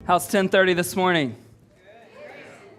How's 10:30 this morning?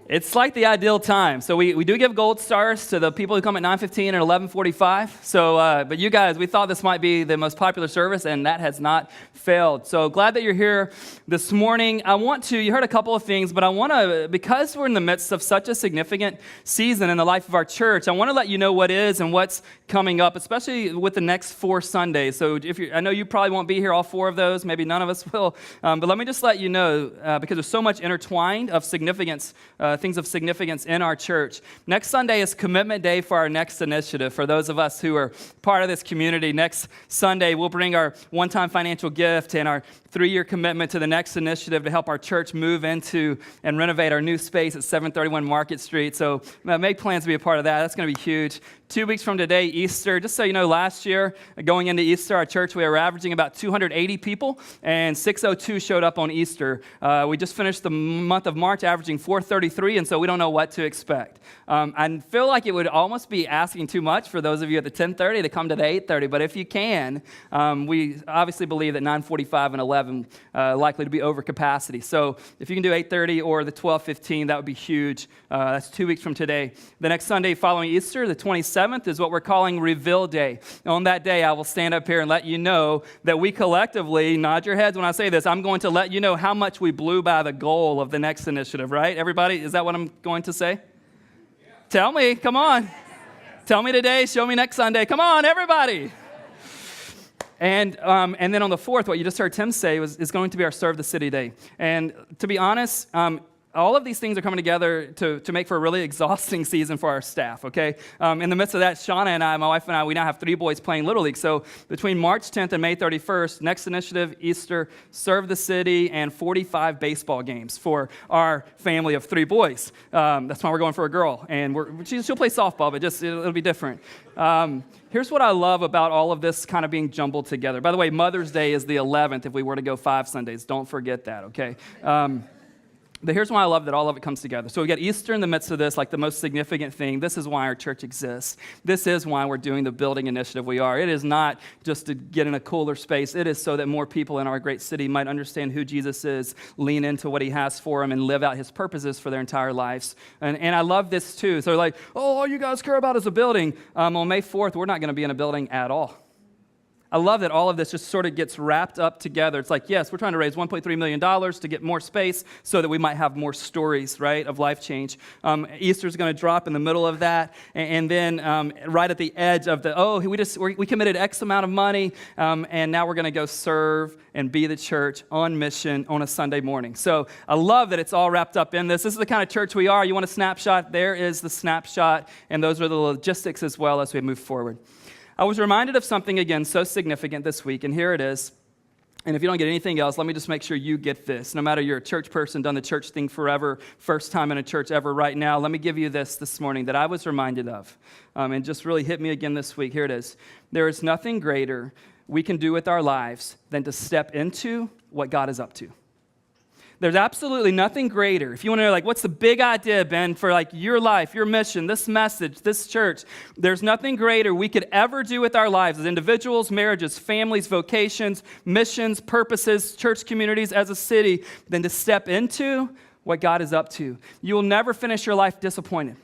It's like the ideal time. So we do give gold stars to the people who come at 9:15 and 11:45. So, but you guys, we thought this might be the most popular service, and that has not failed. So glad that you're here this morning. You heard a couple of things, but I want to, because we're in the midst of such a significant season in the life of our church, I want to let you know what is and what's coming up, especially with the next 4 Sundays. So I know you probably won't be here all 4 of those. Maybe none of us will. But let me just let you know, because there's so much intertwined of significance, things of significance in our church. Next Sunday is Commitment Day for our next initiative. For those of us who are part of this community, next Sunday we'll bring our one-time financial gift and our 3-year commitment to the next initiative to help our church move into and renovate our new space at 731 Market Street. So make plans to be a part of that. That's going to be huge. 2 weeks from today, Easter. Just so you know, last year, going into Easter, our church, we were averaging about 280 people, and 602 showed up on Easter. We just finished the month of March averaging 433, and so we don't know what to expect. I feel like it would almost be asking too much for those of you at the 10:30 to come to the 8:30, but if you can, we obviously believe that 9:45 and 11 likely to be over capacity. So if you can do 8:30 or the 12:15, that would be huge. That's 2 weeks from today. The next Sunday following Easter, the 27th, is what we're calling Reveal Day. On that day, I will stand up here and let you know that we collectively, nod your heads when I say this, I'm going to let you know how much we blew by the goal of the next initiative, right? Everybody, is that what I'm going to say? Yeah. Tell me, come on. Tell me today, show me next Sunday. Come on, everybody. And then on the 4th, what you just heard Tim say is going to be our Serve the City Day. And to be honest, all of these things are coming together to make for a really exhausting season for our staff, okay? In the midst of that, Shauna and I, my wife and I, we now have 3 boys playing Little League. So between March 10th and May 31st, next initiative, Easter, Serve the City, and 45 baseball games for our family of 3 boys. That's why we're going for a girl. And she'll play softball, but it'll be different. Here's what I love about all of this kind of being jumbled together. By the way, Mother's Day is the 11th if we were to go 5 Sundays. Don't forget that, okay? But here's why I love that all of it comes together. So we got Easter in the midst of this, like the most significant thing. This is why our church exists. This is why we're doing the building initiative we are. It is not just to get in a cooler space. It is so that more people in our great city might understand who Jesus is, lean into what he has for them, and live out his purposes for their entire lives. And I love this too. So like, all you guys care about is a building. On May 4th, we're not going to be in a building at all. I love that all of this just sort of gets wrapped up together. It's like, yes, we're trying to raise $1.3 million to get more space so that we might have more stories, right, of life change. Easter's going to drop in the middle of that. And then right at the edge of we committed X amount of money, and now we're going to go serve and be the church on mission on a Sunday morning. So I love that it's all wrapped up in this. This is the kind of church we are. You want a snapshot? There is the snapshot, and those are the logistics as well as we move forward. I was reminded of something, again, so significant this week, and here it is. And if you don't get anything else, let me just make sure you get this. No matter you're a church person, done the church thing forever, first time in a church ever right now, let me give you this morning that I was reminded of, and just really hit me again this week. Here it is. There is nothing greater we can do with our lives than to step into what God is up to. There's absolutely nothing greater. If you want to know, like, what's the big idea, Ben, for like your life, your mission, this message, this church, there's nothing greater we could ever do with our lives as individuals, marriages, families, vocations, missions, purposes, church communities, as a city, than to step into what God is up to. You will never finish your life disappointed.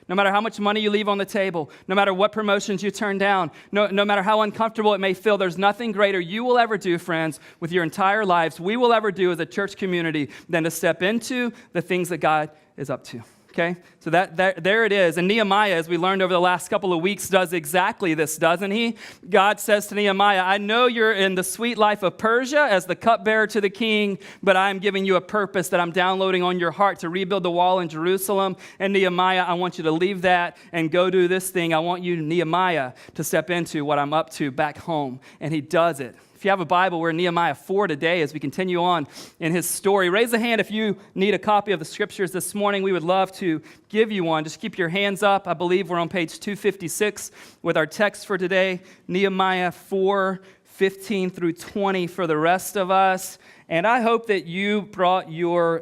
No matter how much money you leave on the table, no matter what promotions you turn down, no matter how uncomfortable it may feel, there's nothing greater you will ever do, friends, with your entire lives, we will ever do as a church community than to step into the things that God is up to. Okay, so there it is. And Nehemiah, as we learned over the last couple of weeks, does exactly this, doesn't he? God says to Nehemiah, I know you're in the sweet life of Persia as the cupbearer to the king, but I'm giving you a purpose that I'm downloading on your heart to rebuild the wall in Jerusalem. And Nehemiah, I want you to leave that and go do this thing. I want you, Nehemiah, to step into what I'm up to back home. And he does it. If you have a Bible, we're in Nehemiah 4 today as we continue on in his story. Raise a hand if you need a copy of the scriptures this morning. We would love to give you one. Just keep your hands up. I believe we're on page 256 with our text for today, Nehemiah 4, 15 through 20 for the rest of us. And I hope that you brought your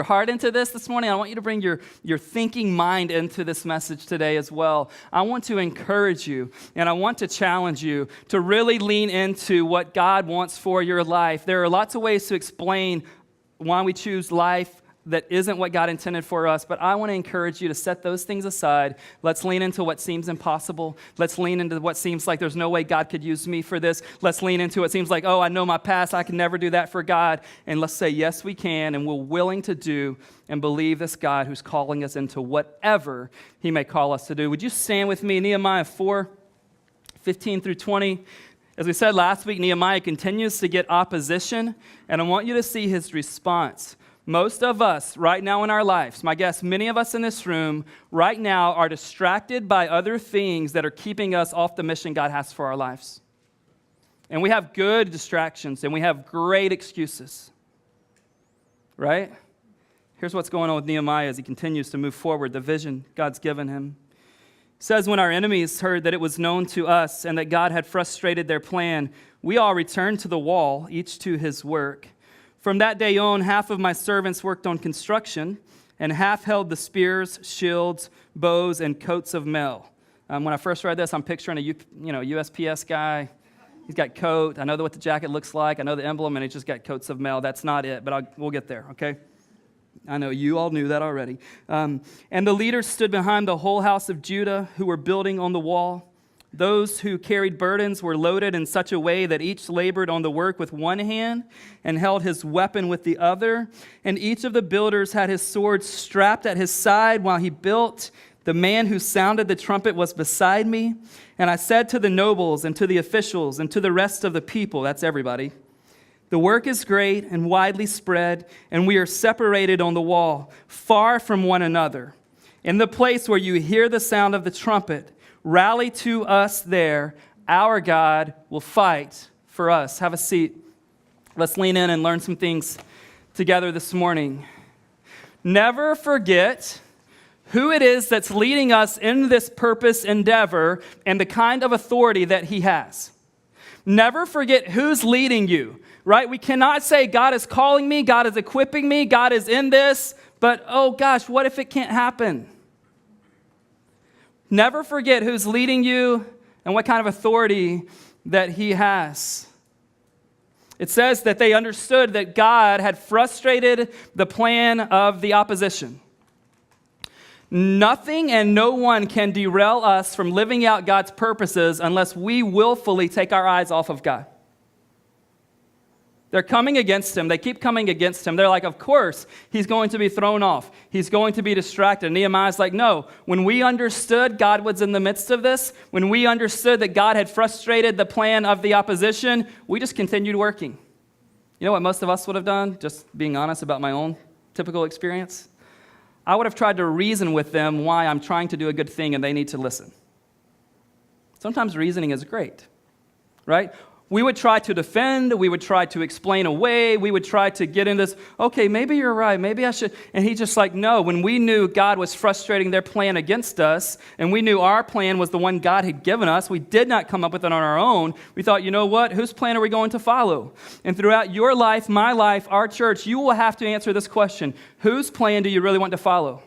heart into this morning. I want you to bring your thinking mind into this message today as well. I want to encourage you and I want to challenge you to really lean into what God wants for your life. There are lots of ways to explain why we choose life that isn't what God intended for us, but I want to encourage you to set those things aside. Let's lean into what seems impossible. Let's lean into what seems like there's no way God could use me for this. Let's lean into what seems like, oh, I know my past, I can never do that for God. And let's say, yes, we can, and we're willing to do and believe this God who's calling us into whatever he may call us to do. Would you stand with me, Nehemiah 4, 15 through 20. As we said last week, Nehemiah continues to get opposition, and I want you to see his response. Most of us right now in our lives, my guess, many of us in this room right now are distracted by other things that are keeping us off the mission God has for our lives. And we have good distractions and we have great excuses, right? Here's what's going on with Nehemiah as he continues to move forward, the vision God's given him. It says, when our enemies heard that it was known to us and that God had frustrated their plan, we all returned to the wall, each to his work. From that day on, half of my servants worked on construction, and half held the spears, shields, bows, and coats of mail. When I first read this, I'm picturing a USPS guy. He's got coat. I know what the jacket looks like. I know the emblem, and he's just got coats of mail. That's not it, but we'll get there, okay? I know you all knew that already. And the leaders stood behind the whole house of Judah who were building on the wall. Those who carried burdens were loaded in such a way that each labored on the work with one hand and held his weapon with the other. And each of the builders had his sword strapped at his side while he built. The man who sounded the trumpet was beside me. And I said to the nobles and to the officials and to the rest of the people, that's everybody, the work is great and widely spread, and we are separated on the wall, far from one another. In the place where you hear the sound of the trumpet, rally to us there. Our God will fight for us. Have a seat. Let's lean in and learn some things together this morning. Never forget who it is that's leading us in this purpose endeavor and the kind of authority that he has. Never forget who's leading you, right? We cannot say, God is calling me, God is equipping me, God is in this, but oh gosh, what if it can't happen? Never forget who's leading you and what kind of authority that he has. It says that they understood that God had frustrated the plan of the opposition. Nothing and no one can derail us from living out God's purposes unless we willfully take our eyes off of God. They're coming against him. They keep coming against him. They're like, of course, he's going to be thrown off. He's going to be distracted. Nehemiah's like, no. When we understood God was in the midst of this, when we understood that God had frustrated the plan of the opposition, we just continued working. You know what most of us would have done? Just being honest about my own typical experience. I would have tried to reason with them why I'm trying to do a good thing and they need to listen. Sometimes reasoning is great, right? We would try to defend, we would try to explain away, we would try to get in this, okay, maybe you're right, maybe I should. And he's just like, no, when we knew God was frustrating their plan against us, and we knew our plan was the one God had given us, we did not come up with it on our own. We thought, you know what, whose plan are we going to follow? And throughout your life, my life, our church, you will have to answer this question: whose plan do you really want to follow?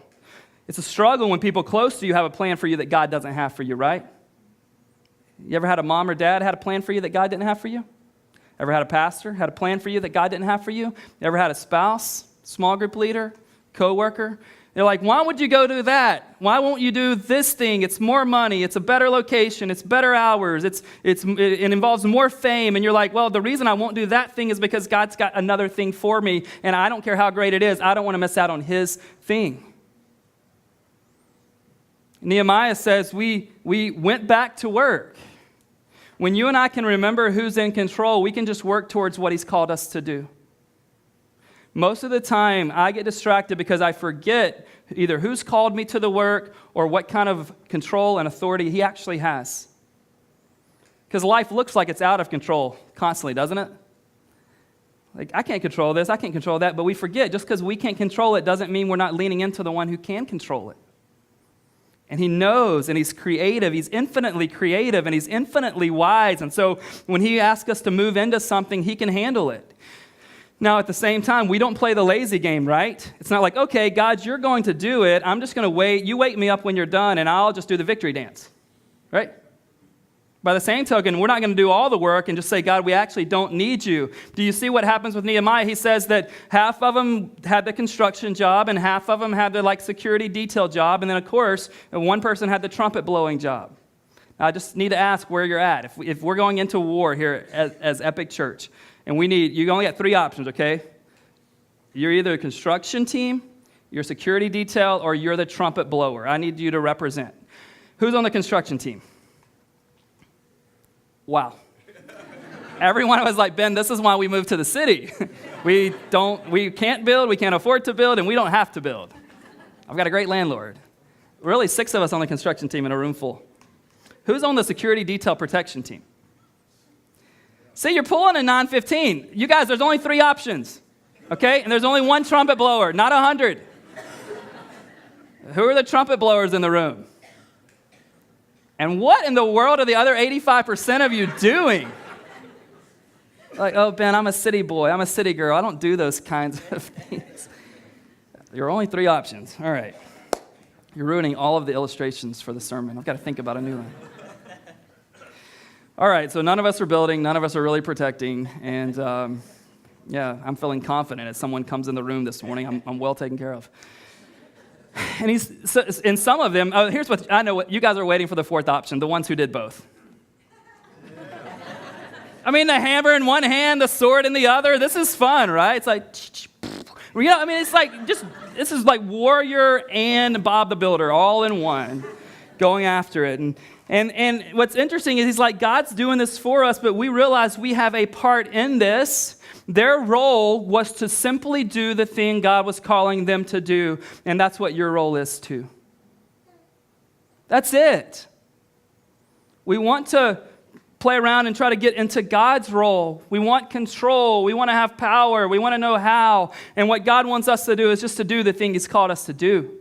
It's a struggle when people close to you have a plan for you that God doesn't have for you, right? You ever had a mom or dad had a plan for you that God didn't have for you? Ever had a pastor had a plan for you that God didn't have for you? You ever had a spouse, small group leader, coworker? They're like, why would you go do that? Why won't you do this thing? It's more money. It's a better location. It's better hours. It involves more fame. And you're like, well, the reason I won't do that thing is because God's got another thing for me, and I don't care how great it is. I don't want to miss out on his thing. Nehemiah says we went back to work. When you and I can remember who's in control, we can just work towards what he's called us to do. Most of the time, I get distracted because I forget either who's called me to the work or what kind of control and authority he actually has. Because life looks like it's out of control constantly, doesn't it? Like, I can't control this, I can't control that, but we forget just because we can't control it doesn't mean we're not leaning into the one who can control it. And he knows, and he's creative, he's infinitely creative, and he's infinitely wise. And so when he asks us to move into something, he can handle it. Now, at the same time, we don't play the lazy game, right? It's not like, okay, God, you're going to do it. I'm just going to wait. You wake me up when you're done, and I'll just do the victory dance, right? By the same token, we're not going to do all the work and just say, God, we actually don't need you. Do you see what happens with Nehemiah? He says that half of them had the construction job, and half of them had the security detail job, and then, of course, one person had the trumpet blowing job. I just need to ask where you're at. If we're going into war here as Epic Church, and you only got 3 options, okay? You're either a construction team, you're a security detail, or you're the trumpet blower. I need you to represent. Who's on the construction team? Wow. Everyone was like, Ben, this is why we moved to the city. We can't build, we can't afford to build, and we don't have to build. I've got a great landlord. Really, 6 of us on the construction team in a room full. Who's on the security detail protection team? See, you're pulling a 915. You guys, there's only 3 options, okay? And there's only 1 trumpet blower, not 100. Who are the trumpet blowers in the room? And what in the world are the other 85% of you doing? Like, oh, Ben, I'm a city boy. I'm a city girl. I don't do those kinds of things. There are only 3 options. All right. You're ruining all of the illustrations for the sermon. I've got to think about a new one. All right, so none of us are building. None of us are really protecting. And, I'm feeling confident as someone comes in the room this morning. I'm well taken care of. And in some of them, here's what I know. What you guys are waiting for the 4th option, the ones who did both. I mean, the hammer in one hand, the sword in the other. This is fun, right? It's like, it's like this is like Warrior and Bob the Builder all in one, going after it. And what's interesting is he's like, God's doing this for us, but we realize we have a part in this. Their role was to simply do the thing God was calling them to do, and that's what your role is too. That's it. We want to play around and try to get into God's role. We want control. We want to have power. We want to know how. And what God wants us to do is just to do the thing He's called us to do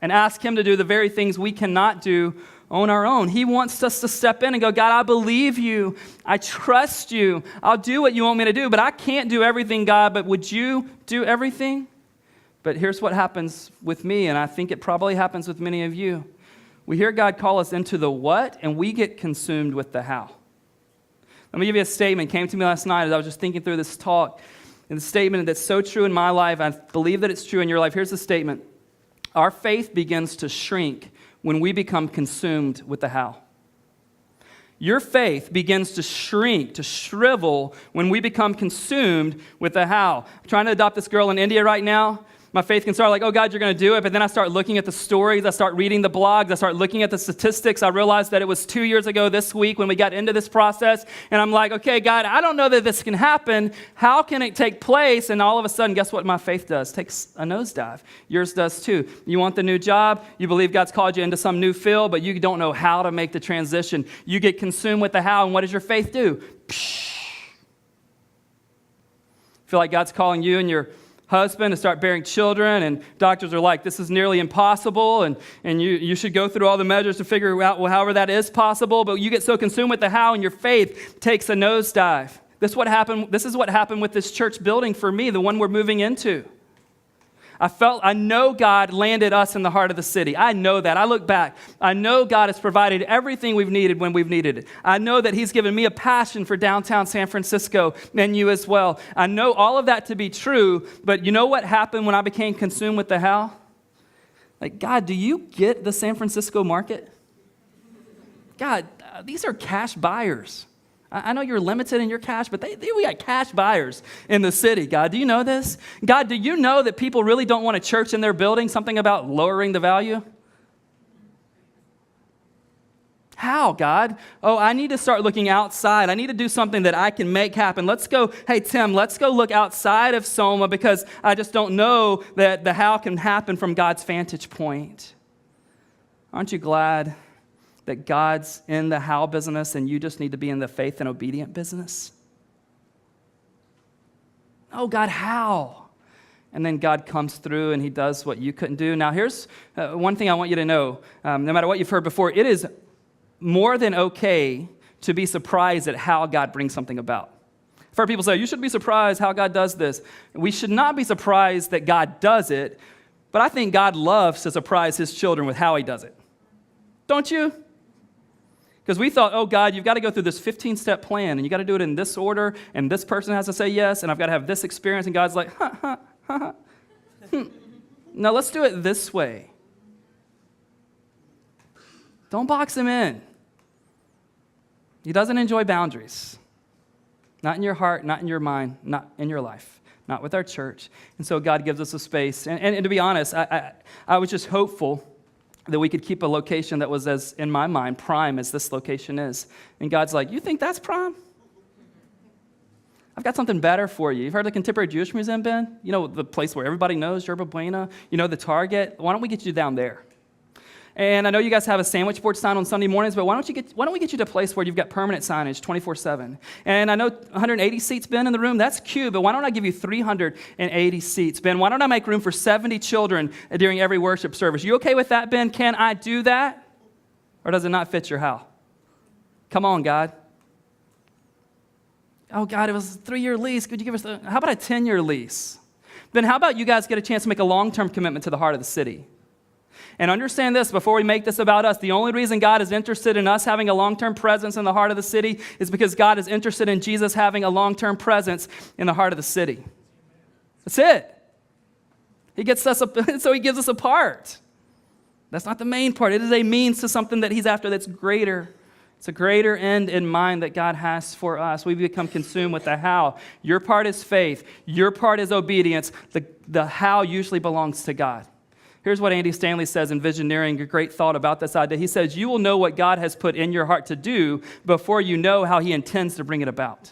and ask Him to do the very things we cannot do on our own. He wants us to step in and go, God, I believe you. I trust you. I'll do what you want me to do, but I can't do everything, God, but would you do everything? But here's what happens with me, and I think it probably happens with many of you. We hear God call us into the what, and we get consumed with the how. Let me give you a statement. It came to me last night as I was just thinking through this talk, and the statement that's so true in my life, I believe that it's true in your life. Here's the statement. Our faith begins to shrink when we become consumed with the how. Your faith begins to shrink, to shrivel when we become consumed with the how. I'm trying to adopt this girl in India right now. My faith can start like, oh, God, you're going to do it. But then I start looking at the stories. I start reading the blogs. I start looking at the statistics. I realized that it was 2 years ago this week when we got into this process. And I'm like, okay, God, I don't know that this can happen. How can it take place? And all of a sudden, guess what my faith does? Takes a nosedive. Yours does too. You want the new job. You believe God's called you into some new field, but you don't know how to make the transition. You get consumed with the how. And what does your faith do? Feel like God's calling you and your husband to start bearing children, and doctors are like, this is nearly impossible, and you should go through all the measures to figure out, well, however that is possible, but you get so consumed with the how, and your faith takes a nosedive. This is what happened with this church building for me, the one we're moving into. I know God landed us in the heart of the city. I know that. I look back. I know God has provided everything we've needed when we've needed it. I know that He's given me a passion for downtown San Francisco and you as well. I know all of that to be true, but you know what happened when I became consumed with the how? Like, God, do you get the San Francisco market? God, these are cash buyers. I know you're limited in your cash, but we got cash buyers in the city, God. Do you know this? God, do you know that people really don't want a church in their building? Something about lowering the value? How, God? Oh, I need to start looking outside. I need to do something that I can make happen. Let's go, hey, Tim, let's go look outside of Soma because I just don't know that the how can happen from God's vantage point. Aren't you glad that God's in the how business and you just need to be in the faith and obedient business? Oh, God, how? And then God comes through and he does what you couldn't do. Now, here's one thing I want you to know. No matter what you've heard before, it is more than okay to be surprised at how God brings something about. I've heard people say, you should be surprised how God does this. We should not be surprised that God does it, but I think God loves to surprise his children with how he does it. Don't you? Because we thought, oh, God, you've got to go through this 15-step plan, and you got to do it in this order, and this person has to say yes, and I've got to have this experience, and God's like, No, let's do it this way. Don't box him in. He doesn't enjoy boundaries. Not in your heart, not in your mind, not in your life, not with our church. And so God gives us a space. And to be honest, I was just hopeful that we could keep a location that was, as in my mind, prime as this location is. And God's like, you think that's prime? I've got something better for you. You've heard of the Contemporary Jewish Museum, Ben? You know, the place where everybody knows, Yerba Buena, you know, the Target. Why don't we get you down there? And I know you guys have a sandwich board sign on Sunday mornings, but why don't we get you to a place where you've got permanent signage 24/7? And I know 180 seats, Ben, in the room. That's cute, but why don't I give you 380 seats, Ben? Why don't I make room for 70 children during every worship service? You okay with that, Ben? Can I do that? Or does it not fit your how? Come on, God. Oh, God, it was a 3-year lease. Could you give us how about a 10-year lease? Then how about you guys get a chance to make a long-term commitment to the heart of the city? And understand this, before we make this about us, the only reason God is interested in us having a long-term presence in the heart of the city is because God is interested in Jesus having a long-term presence in the heart of the city. That's it. He gets us, so he gives us a part. That's not the main part. It is a means to something that he's after that's greater. It's a greater end in mind that God has for us. We become consumed with the how. Your part is faith. Your part is obedience. The how usually belongs to God. Here's what Andy Stanley says in Visioneering, a great thought about this idea. He says, you will know what God has put in your heart to do before you know how he intends to bring it about.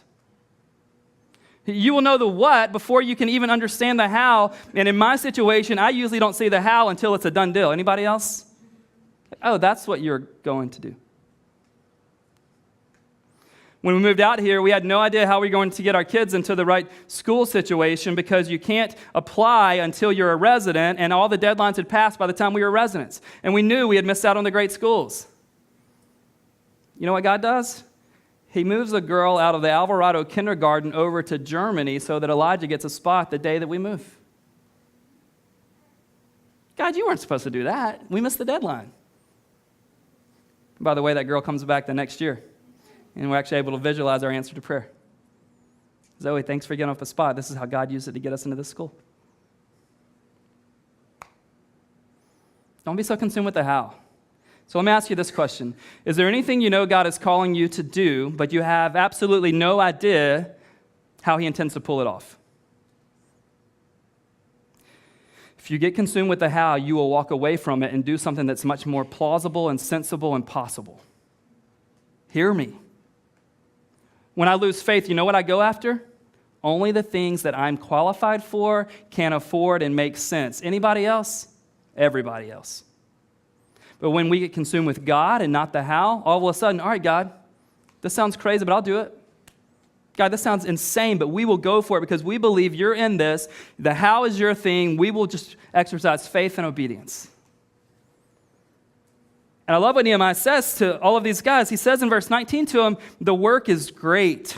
You will know the what before you can even understand the how. And in my situation, I usually don't see the how until it's a done deal. Anybody else? Oh, that's what you're going to do. When we moved out here, we had no idea how we were going to get our kids into the right school situation because you can't apply until you're a resident, and all the deadlines had passed by the time we were residents. And we knew we had missed out on the great schools. You know what God does? He moves a girl out of the Alvarado kindergarten over to Germany so that Elijah gets a spot the day that we move. God, you weren't supposed to do that. We missed the deadline. By the way, that girl comes back the next year. And we're actually able to visualize our answer to prayer. Zoe, thanks for getting off a spot. This is how God used it to get us into this school. Don't be so consumed with the how. So let me ask you this question. Is there anything you know God is calling you to do, but you have absolutely no idea how he intends to pull it off? If you get consumed with the how, you will walk away from it and do something that's much more plausible and sensible and possible. Hear me. When I lose faith, you know what I go after? Only the things that I'm qualified for, can afford, and make sense. Anybody else? Everybody else. But when we get consumed with God and not the how, all of a sudden, all right, God, this sounds crazy, but I'll do it. God, this sounds insane, but we will go for it because we believe you're in this. The how is your thing. We will just exercise faith and obedience. And I love what Nehemiah says to all of these guys. He says in verse 19 to them, the work is great.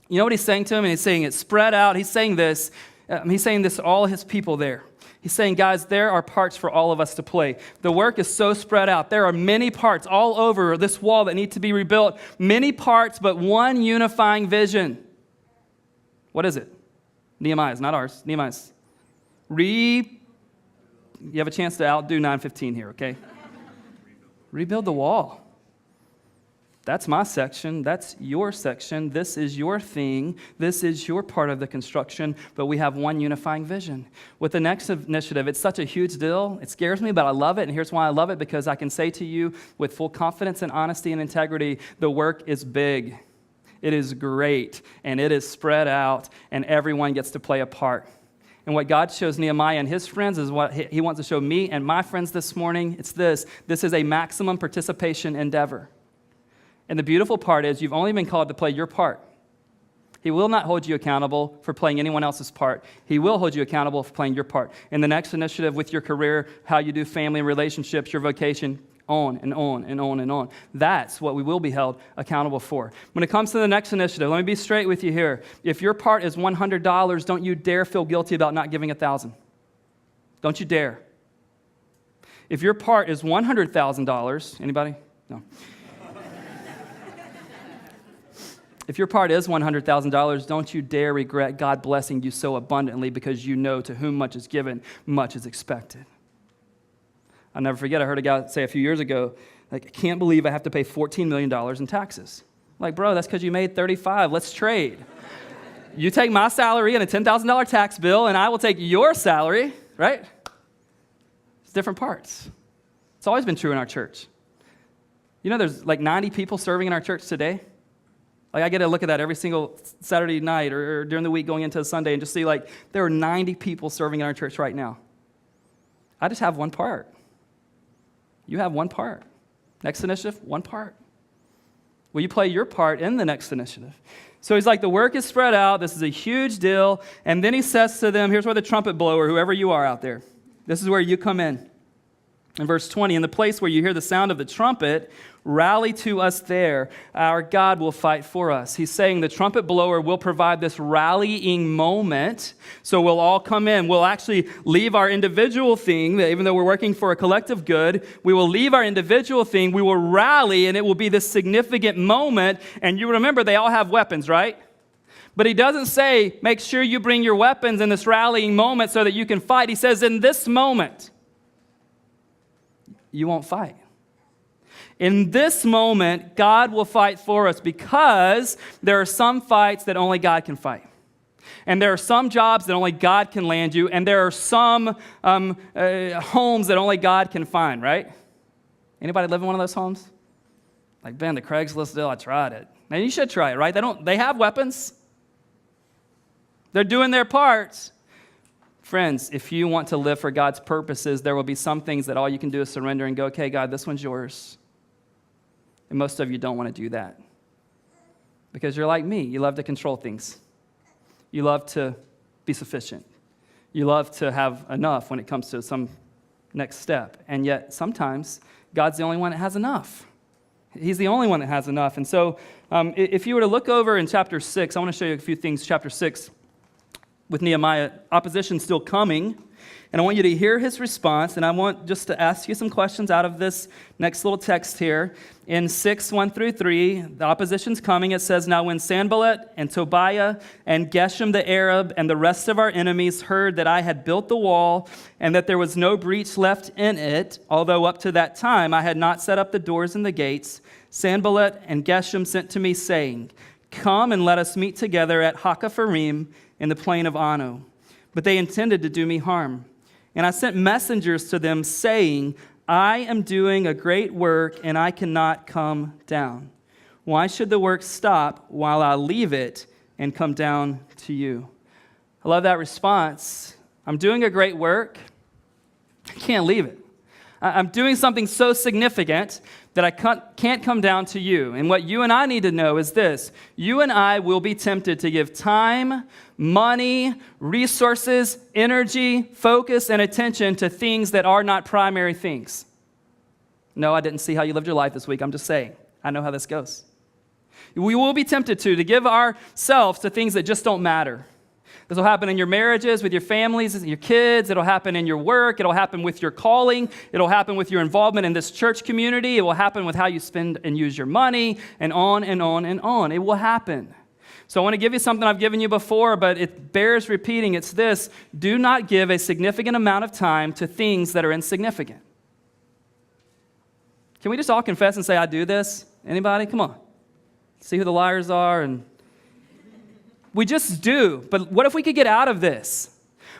You know what he's saying to them? And he's saying it's spread out. He's saying this to all his people there. He's saying, guys, there are parts for all of us to play. The work is so spread out. There are many parts all over this wall that need to be rebuilt. Many parts, but one unifying vision. What is it? Nehemiah's, not ours. Nehemiah's. You have a chance to outdo 9:15 here, okay? Rebuild the wall. That's my section. That's your section. This is your thing. This is your part of the construction, but we have one unifying vision. With the next initiative, it's such a huge deal. It scares me, but I love it, and here's why I love it, because I can say to you with full confidence and honesty and integrity, the work is big. It is great, and it is spread out, and everyone gets to play a part. And what God shows Nehemiah and his friends is what he wants to show me and my friends this morning. It's this. This is a maximum participation endeavor. And the beautiful part is you've only been called to play your part. He will not hold you accountable for playing anyone else's part. He will hold you accountable for playing your part. In the next initiative with your career, how you do family and relationships, your vocation, on and on and on and on. That's what we will be held accountable for. When it comes to the next initiative, let me be straight with you here. If your part is $100, don't you dare feel guilty about not giving $1,000. Don't you dare. If your part is $100,000, anybody? No. If your part is $100,000, don't you dare regret God blessing you so abundantly because you know to whom much is given, much is expected. I'll never forget, I heard a guy say a few years ago, like, I can't believe I have to pay $14 million in taxes. I'm like, bro, that's because you made 35. Let's trade. You take my salary and a $10,000 tax bill, and I will take your salary, right? It's different parts. It's always been true in our church. You know, there's like 90 people serving in our church today. Like, I get to look at that every single Saturday night or during the week going into Sunday and just see, like, there are 90 people serving in our church right now. I just have one part. You have one part. Next initiative, one part. Will you play your part in the next initiative? So he's like, the work is spread out. This is a huge deal. And then he says to them, here's where the trumpet blower, whoever you are out there, this is where you come in. In verse 20, in the place where you hear the sound of the trumpet, rally to us there. Our God will fight for us. He's saying the trumpet blower will provide this rallying moment. So we'll all come in. We'll actually leave our individual thing, even though we're working for a collective good. We will leave our individual thing. We will rally, and it will be this significant moment. And you remember, they all have weapons, right? But he doesn't say, make sure you bring your weapons in this rallying moment so that you can fight. He says, in this moment, you won't fight. In this moment, God will fight for us because there are some fights that only God can fight. And there are some jobs that only God can land you. And there are some homes that only God can find, right? Anybody live in one of those homes? Like, Ben, the Craigslist deal, I tried it. And you should try it, right? They have weapons. They're doing their parts. Friends, if you want to live for God's purposes, there will be some things that all you can do is surrender and go, okay, God, this one's yours. And most of you don't want to do that because you're like me. You love to control things. You love to be sufficient. You love to have enough when it comes to some next step. And yet sometimes God's the only one that has enough. He's the only one that has enough. And so if you were to look over in chapter 6, I want to show you a few things. Chapter 6. With Nehemiah, opposition still coming, and I want you to hear his response, and I want just to ask you some questions out of this next little text here. In 6, 1 through 3, the opposition's coming. It says, now when Sanballat and Tobiah and Geshem the Arab and the rest of our enemies heard that I had built the wall and that there was no breach left in it, although up to that time I had not set up the doors and the gates, Sanballat and Geshem sent to me, saying, come and let us meet together at Hakapharim in the plain of Ono. But they intended to do me harm. And I sent messengers to them saying, I am doing a great work and I cannot come down. Why should the work stop while I leave it and come down to you? I love that response. I'm doing a great work. I can't leave it. I'm doing something so significant that I can't come down to you. And what you and I need to know is this. You and I will be tempted to give time, money, resources, energy, focus, and attention to things that are not primary things. No, I didn't see how you lived your life this week. I'm just saying. I know how this goes. We will be tempted to give ourselves to things that just don't matter. This will happen in your marriages, with your families, your kids. It'll happen in your work. It'll happen with your calling. It'll happen with your involvement in this church community. It will happen with how you spend and use your money, and on and on and on. It will happen. So I want to give you something I've given you before, but it bears repeating. It's this: do not give a significant amount of time to things that are insignificant. Can we just all confess and say, I do this? Anybody? Come on. See who the liars are. And we just do. But what if we could get out of this?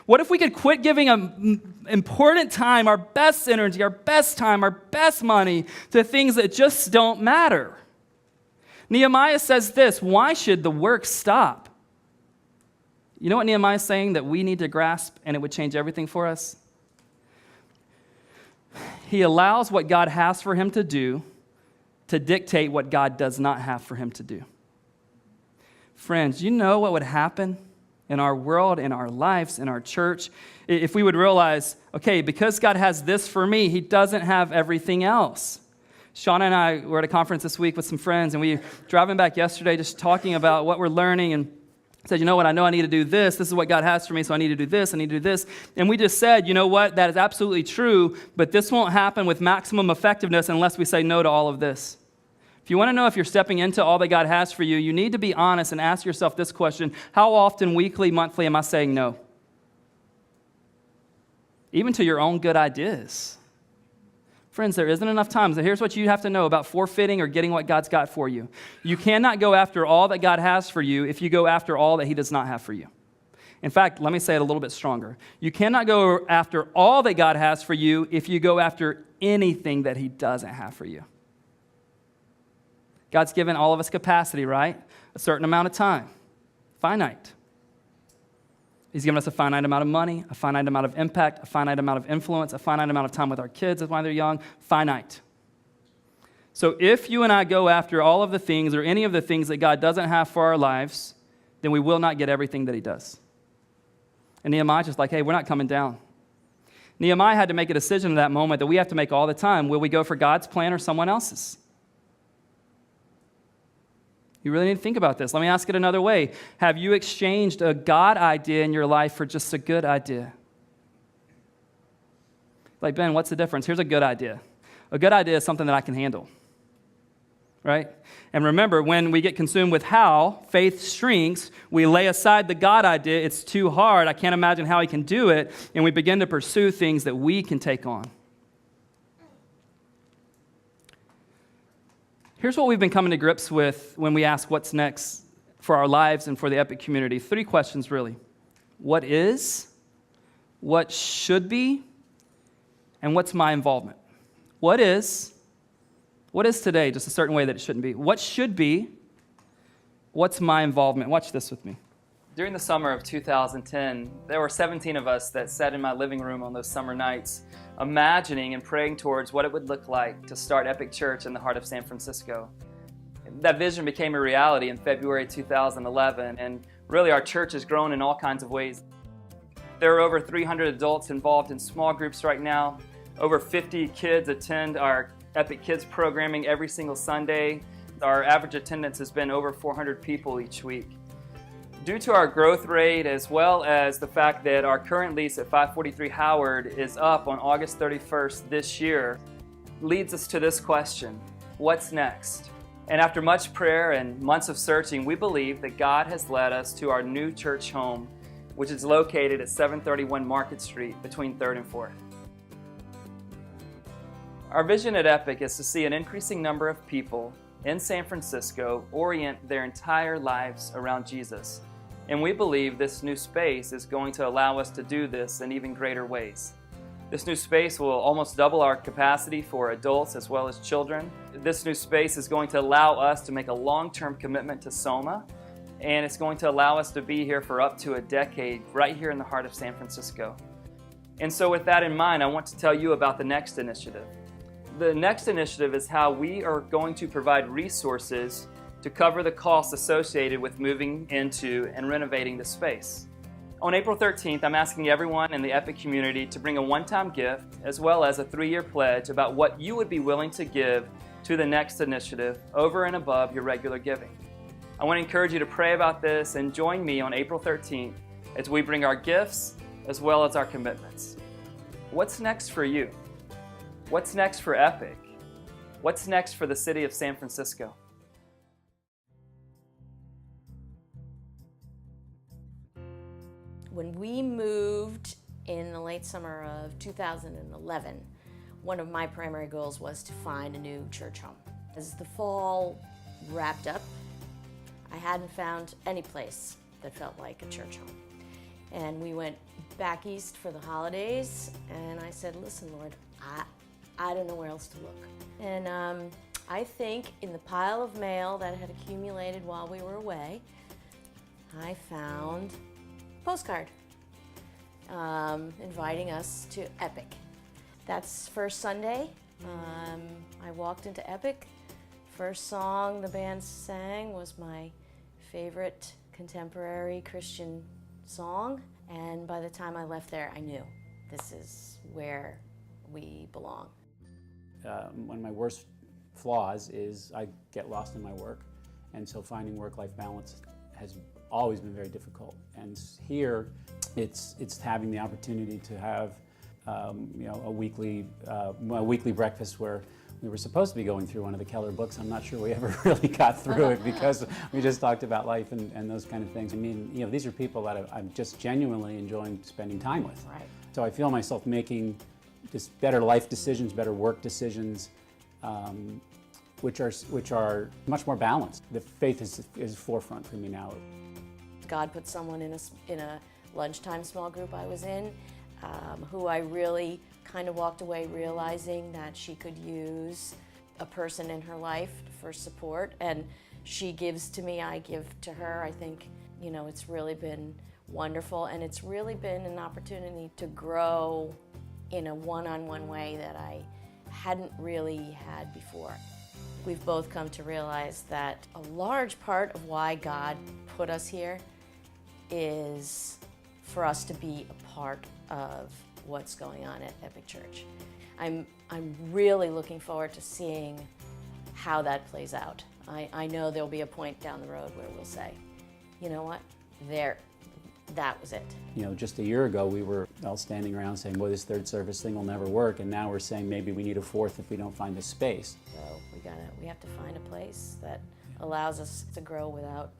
What if we could quit giving important time, our best energy, our best time, our best money to things that just don't matter? Nehemiah says this: why should the work stop? You know what Nehemiah is saying that we need to grasp, and it would change everything for us? He allows what God has for him to do to dictate what God does not have for him to do. Friends, you know what would happen in our world, in our lives, in our church, if we would realize, okay, because God has this for me, he doesn't have everything else. Shauna and I were at a conference this week with some friends, and we were driving back yesterday just talking about what we're learning, and said, you know what, I know I need to do this. This is what God has for me, so I need to do this, I need to do this. And we just said, you know what, that is absolutely true, but this won't happen with maximum effectiveness unless we say no to all of this. If you want to know if you're stepping into all that God has for you, you need to be honest and ask yourself this question: how often, weekly, monthly, am I saying no? Even to your own good ideas. Friends, there isn't enough time. So here's what you have to know about forfeiting or getting what God's got for you. You cannot go after all that God has for you if you go after all that he does not have for you. In fact, let me say it a little bit stronger. You cannot go after all that God has for you if you go after anything that he doesn't have for you. God's given all of us capacity, right? A certain amount of time. Finite. He's given us a finite amount of money, a finite amount of impact, a finite amount of influence, a finite amount of time with our kids while they're young. Finite. So if you and I go after all of the things or any of the things that God doesn't have for our lives, then we will not get everything that he does. And Nehemiah's just like, hey, we're not coming down. Nehemiah had to make a decision in that moment that we have to make all the time. Will we go for God's plan or someone else's? You really need to think about this. Let me ask it another way. Have you exchanged a God idea in your life for just a good idea? Like, Ben, what's the difference? Here's a good idea. A good idea is something that I can handle, right? And remember, when we get consumed with how, faith shrinks, we lay aside the God idea. It's too hard. I can't imagine how he can do it. And we begin to pursue things that we can take on. Here's what we've been coming to grips with when we ask what's next for our lives and for the Epic community. 3 questions, really. What is? What should be? And what's my involvement? What is? What is today? Just a certain way that it shouldn't be. What should be? What's my involvement? Watch this with me. During the summer of 2010, there were 17 of us that sat in my living room on those summer nights, imagining and praying towards what it would look like to start Epic Church in the heart of San Francisco. That vision became a reality in February 2011, and really our church has grown in all kinds of ways. There are over 300 adults involved in small groups right now. Over 50 kids attend our Epic Kids programming every single Sunday. Our average attendance has been over 400 people each week. Due to our growth rate, as well as the fact that our current lease at 543 Howard is up on August 31st this year, leads us to this question: what's next? And after much prayer and months of searching, we believe that God has led us to our new church home, which is located at 731 Market Street between 3rd and 4th. Our vision at Epic is to see an increasing number of people in San Francisco orient their entire lives around Jesus. And we believe this new space is going to allow us to do this in even greater ways. This new space will almost double our capacity for adults as well as children. This new space is going to allow us to make a long-term commitment to Soma, and it's going to allow us to be here for up to a decade right here in the heart of San Francisco. And so with that in mind, I want to tell you about the next initiative. The next initiative is how we are going to provide resources to cover the costs associated with moving into and renovating the space. On April 13th, I'm asking everyone in the Epic community to bring a one-time gift as well as a 3-year pledge about what you would be willing to give to the next initiative over and above your regular giving. I want to encourage you to pray about this and join me on April 13th as we bring our gifts as well as our commitments. What's next for you? What's next for Epic? What's next for the city of San Francisco? When we moved in the late summer of 2011, one of my primary goals was to find a new church home. As the fall wrapped up, I hadn't found any place that felt like a church home. And we went back east for the holidays, and I said, listen, Lord, I don't know where else to look. And I think in the pile of mail that had accumulated while we were away, I found postcard inviting us to Epic. That's first Sunday. I walked into Epic. First song the band sang was my favorite contemporary Christian song, and by the time I left there, I knew this is where we belong. One of my worst flaws is I get lost in my work, and so finding work-life balance has always been very difficult. And here, it's having the opportunity to have a weekly breakfast where we were supposed to be going through one of the Keller books. I'm not sure we ever really got through it because we just talked about life and those kind of things. I mean, these are people that I'm just genuinely enjoying spending time with. Right. So I feel myself making just better life decisions, better work decisions, which are much more balanced. The faith is forefront for me now. God put someone in a lunchtime small group I was in, who I really kind of walked away realizing that she could use a person in her life for support, and she gives to me, I give to her. I think, it's really been wonderful, and it's really been an opportunity to grow in a one-on-one way that I hadn't really had before. We've both come to realize that a large part of why God put us here is for us to be a part of what's going on at Epic Church. I'm really looking forward to seeing how that plays out. I know there'll be a point down the road where we'll say, you know what, that was it. Just a year ago we were all standing around saying, boy, this third service thing will never work, and now we're saying maybe we need a fourth if we don't find a space. So we have to find a place that allows us to grow without,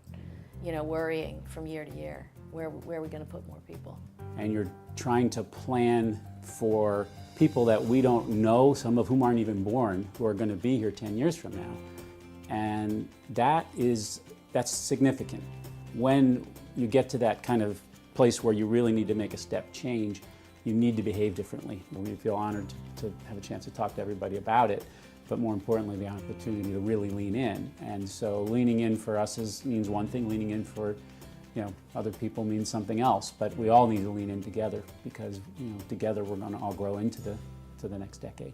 worrying from year to year. Where are we going to put more people? And you're trying to plan for people that we don't know, some of whom aren't even born, who are going to be here 10 years from now. And that's significant. When you get to that kind of place where you really need to make a step change, you need to behave differently. We feel honored to have a chance to talk to everybody about it, but more importantly, the opportunity to really lean in. And so leaning in for us means one thing, leaning in for other people means something else, but we all need to lean in together because together we're going to all grow into the next decade.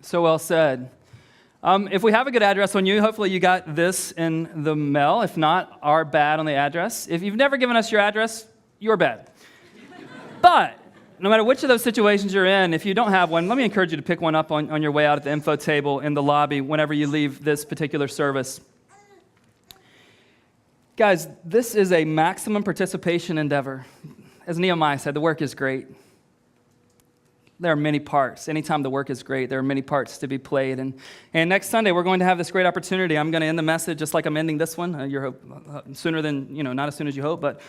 So well said. If we have a good address on you, hopefully you got this in the mail. If not, our bad on the address. If you've never given us your address, you're bad. But no matter which of those situations you're in, if you don't have one, let me encourage you to pick one up on your way out at the info table in the lobby whenever you leave this particular service. Guys, this is a maximum participation endeavor. As Nehemiah said, the work is great. There are many parts. Anytime the work is great, there are many parts to be played. And next Sunday, we're going to have this great opportunity. I'm going to end the message just like I'm ending this one. Sooner than, not as soon as you hope, but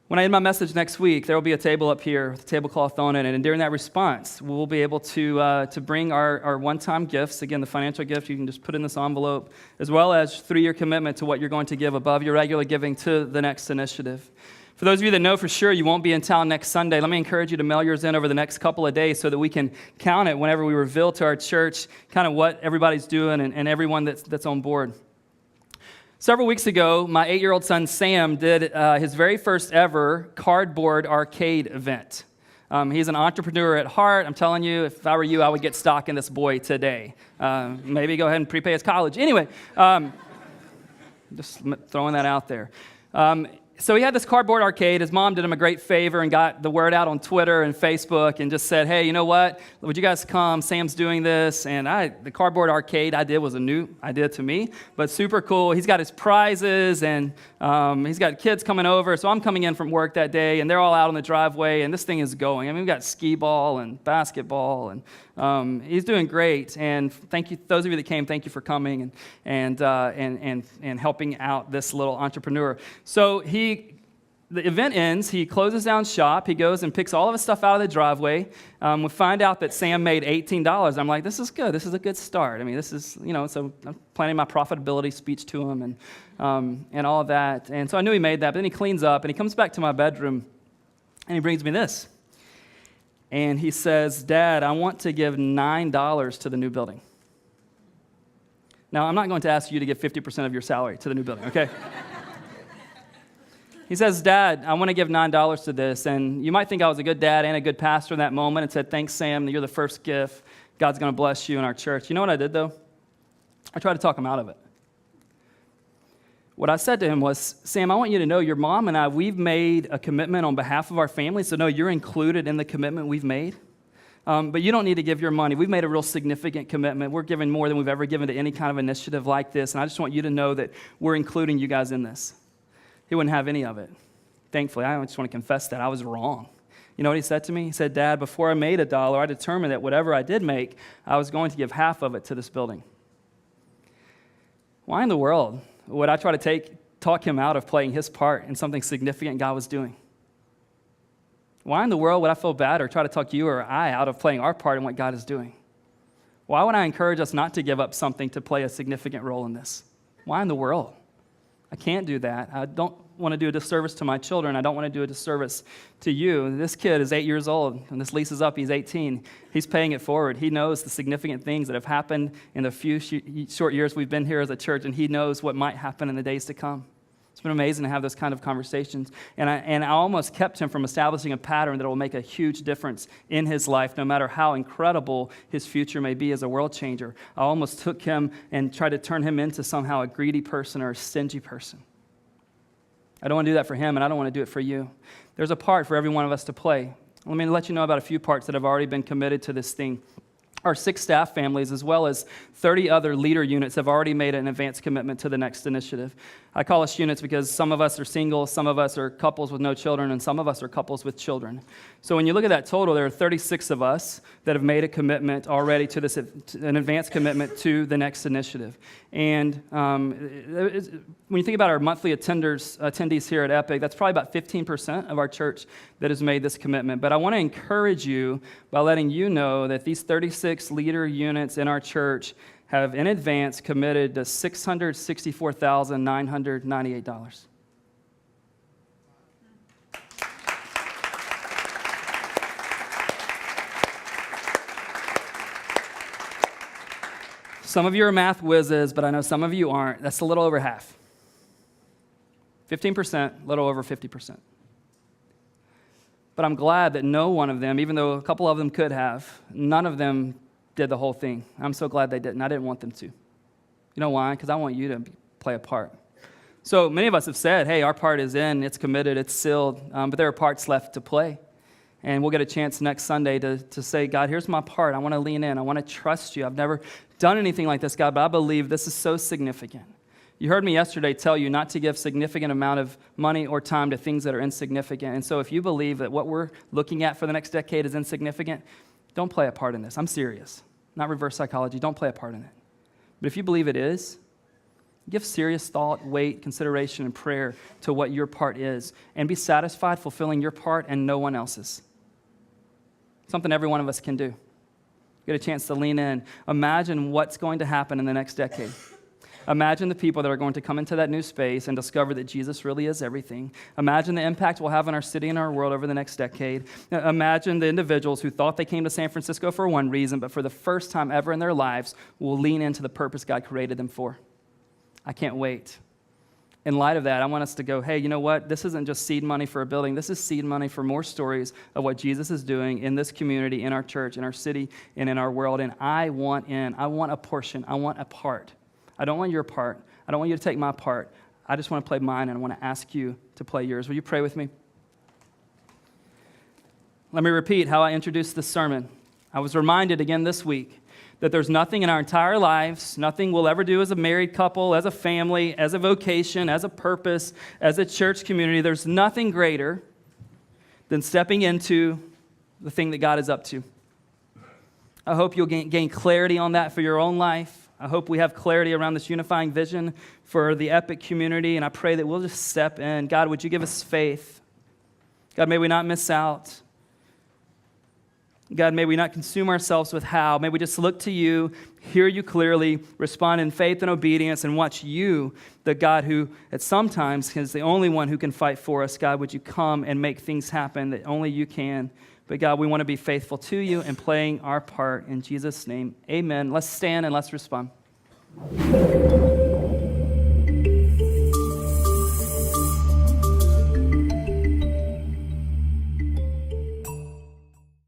when I end my message next week, there will be a table up here with a tablecloth on it, and during that response, we'll be able to bring our one-time gifts. Again, the financial gift you can just put in this envelope, as well as 3-year commitment to what you're going to give above your regular giving to the next initiative. For those of you that know for sure you won't be in town next Sunday, let me encourage you to mail yours in over the next couple of days so that we can count it whenever we reveal to our church kind of what everybody's doing and everyone that's on board. Several weeks ago, my 8-year-old son Sam did his very first ever cardboard arcade event. He's an entrepreneur at heart. I'm telling you, if I were you, I would get stock in this boy today. Maybe go ahead and prepay his college. Anyway, just throwing that out there. So he had this cardboard arcade. His mom did him a great favor and got the word out on Twitter and Facebook and just said, hey, you know what? Would you guys come? Sam's doing this. And the cardboard arcade idea was a new idea to me, but super cool. He's got his prizes and he's got kids coming over. So I'm coming in from work that day and they're all out on the driveway and this thing is going. I mean, we've got skee ball and basketball and he's doing great. And thank you, those of you that came, thank you for coming and helping out this little entrepreneur. So the event ends, he closes down shop, he goes and picks all of his stuff out of the driveway. We find out that Sam made $18. I'm like, this is good, this is a good start. I mean, this is, so I'm planning my profitability speech to him and all of that. And so I knew he made that, but then he cleans up and he comes back to my bedroom and he brings me this. And he says, Dad, I want to give $9 to the new building. Now, I'm not going to ask you to give 50% of your salary to the new building, okay? He says, Dad, I want to give $9 to this. And you might think I was a good dad and a good pastor in that moment and said, thanks, Sam, you're the first gift. God's going to bless you in our church. You know what I did, though? I tried to talk him out of it. What I said to him was, Sam, I want you to know your mom and I, we've made a commitment on behalf of our family, so no, you're included in the commitment we've made. But you don't need to give your money. We've made a real significant commitment. We're giving more than we've ever given to any kind of initiative like this, and I just want you to know that we're including you guys in this. He wouldn't have any of it. Thankfully, I just want to confess that I was wrong. You know what he said to me? He said, Dad, before I made $1, I determined that whatever I did make, I was going to give half of it to this building. Why in the world would I try to talk him out of playing his part in something significant God was doing? Why in the world would I feel bad or try to talk you or I out of playing our part in what God is doing? Why would I encourage us not to give up something to play a significant role in this? Why in the world? I can't do that. I don't want to do a disservice to my children. I don't want to do a disservice to you. This kid is 8 years old, and this lease is up. He's 18. He's paying it forward. He knows the significant things that have happened in the few short years we've been here as a church, and he knows what might happen in the days to come. It's been amazing to have those kind of conversations. And I almost kept him from establishing a pattern that will make a huge difference in his life, no matter how incredible his future may be as a world changer. I almost took him and tried to turn him into somehow a greedy person or a stingy person. I don't want to do that for him, and I don't want to do it for you. There's a part for every one of us to play. Let me let you know about a few parts that have already been committed to this thing. Our 6 staff families, as well as 30 other leader units, have already made an advanced commitment to the next initiative. I call us units because some of us are single, some of us are couples with no children, and some of us are couples with children. So when you look at that total, there are 36 of us that have made a commitment already to this, an advanced commitment to the next initiative. And when you think about our monthly attendees here at Epic, that's probably about 15% of our church that has made this commitment. But I want to encourage you by letting you know that these 36 leader units in our church have in advance committed to $664,998. Some of you are math whizzes, but I know some of you aren't. That's a little over half. 15%, a little over 50%. But I'm glad that no one of them, even though a couple of them could have, none of them did the whole thing. I'm so glad they didn't. I didn't want them to. You know why? Because I want you to play a part. So many of us have said, hey, our part is in, it's committed, it's sealed, but there are parts left to play. And we'll get a chance next Sunday to say, God, here's my part. I want to lean in. I want to trust you. I've never done anything like this, God, but I believe this is so significant. You heard me yesterday tell you not to give significant amount of money or time to things that are insignificant. And so if you believe that what we're looking at for the next decade is insignificant, don't play a part in this. I'm serious. Not reverse psychology. Don't play a part in it. But if you believe it is, give serious thought, weight, consideration, and prayer to what your part is, and be satisfied fulfilling your part and no one else's. Something every one of us can do. Get a chance to lean in. Imagine what's going to happen in the next decade. Imagine the people that are going to come into that new space and discover that Jesus really is everything. Imagine the impact we'll have on our city and our world over the next decade. Imagine the individuals who thought they came to San Francisco for one reason, but for the first time ever in their lives will lean into the purpose God created them for. I can't wait. In light of that, I want us to go, hey, you know what? This isn't just seed money for a building. This is seed money for more stories of what Jesus is doing in this community, in our church, in our city, and in our world. And I want a portion. I want a part. I don't want your part. I don't want you to take my part. I just want to play mine, and I want to ask you to play yours. Will you pray with me? Let me repeat how I introduced this sermon. I was reminded again this week that there's nothing in our entire lives, nothing we'll ever do as a married couple, as a family, as a vocation, as a purpose, as a church community. There's nothing greater than stepping into the thing that God is up to. I hope you'll gain clarity on that for your own life. I hope we have clarity around this unifying vision for the Epic community, and I pray that we'll just step in. God, would you give us faith? God, may we not miss out. God, may we not consume ourselves with how. May we just look to you, hear you clearly, respond in faith and obedience, and watch you, the God who at sometimes is the only one who can fight for us. God, would you come and make things happen that only you can. But God, we want to be faithful to you and playing our part. In Jesus' name, amen. Let's stand and let's respond. you.